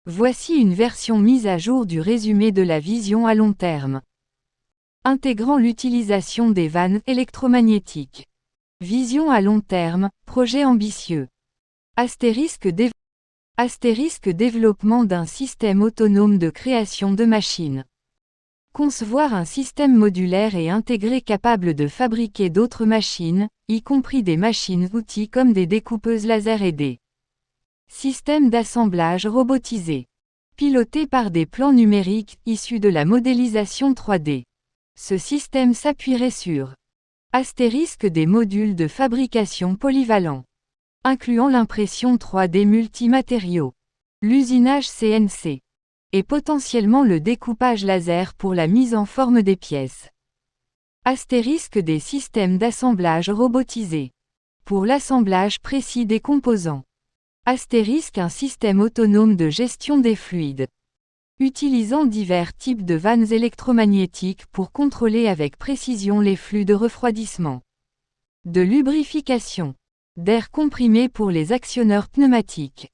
Voici une version mise à jour du résumé de la vision à long terme. Intégrant l'utilisation des vannes électromagnétiques. Vision à long terme, projet ambitieux. Astérisque développement d'un système autonome de création de machines. Concevoir un système modulaire et intégré capable de fabriquer d'autres machines, y compris des machines-outils comme des découpeuses laser et des systèmes d'assemblage robotisés. Piloté par des plans numériques issus de la modélisation 3D. Ce système s'appuierait sur des modules de fabrication polyvalents, incluant l'impression 3D multimatériaux, l'usinage CNC, et potentiellement le découpage laser pour la mise en forme des pièces. Des systèmes d'assemblage robotisés, pour l'assemblage précis des composants. Un système autonome de gestion des fluides, utilisant divers types de vannes électromagnétiques pour contrôler avec précision les flux de refroidissement, de lubrification, d'air comprimé pour les actionneurs pneumatiques,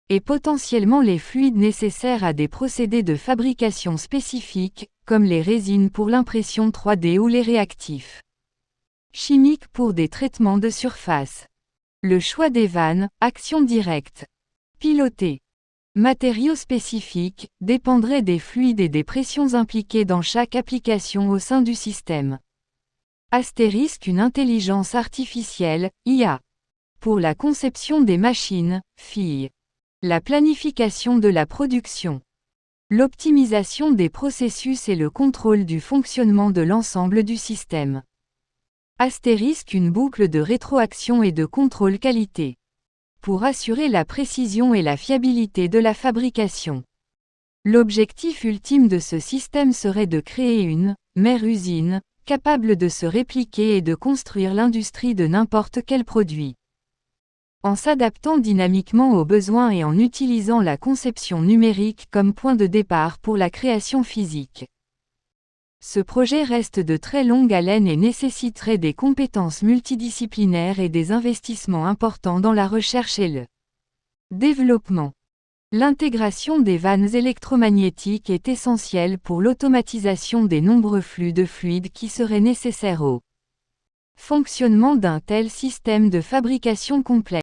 et potentiellement les fluides nécessaires à des procédés de fabrication spécifiques, comme les résines pour l'impression 3D ou les réactifs chimiques pour des traitements de surface. Le choix des vannes, action directe, pilotée, matériaux spécifiques, dépendrait des fluides et des pressions impliquées dans chaque application au sein du système. Une intelligence artificielle, IA. Pour la conception des machines, FII. La planification de la production. L'optimisation des processus et le contrôle du fonctionnement de l'ensemble du système. Une boucle de rétroaction et de contrôle qualité. Pour assurer la précision et la fiabilité de la fabrication. L'objectif ultime de ce système serait de créer une mère usine, capable de se répliquer et de construire l'industrie de n'importe quel produit. En s'adaptant dynamiquement aux besoins et en utilisant la conception numérique comme point de départ pour la création physique. Ce projet reste de très longue haleine et nécessiterait des compétences multidisciplinaires et des investissements importants dans la recherche et le développement. L'intégration des vannes électromagnétiques est essentielle pour l'automatisation des nombreux flux de fluides qui seraient nécessaires au fonctionnement d'un tel système de fabrication complexe.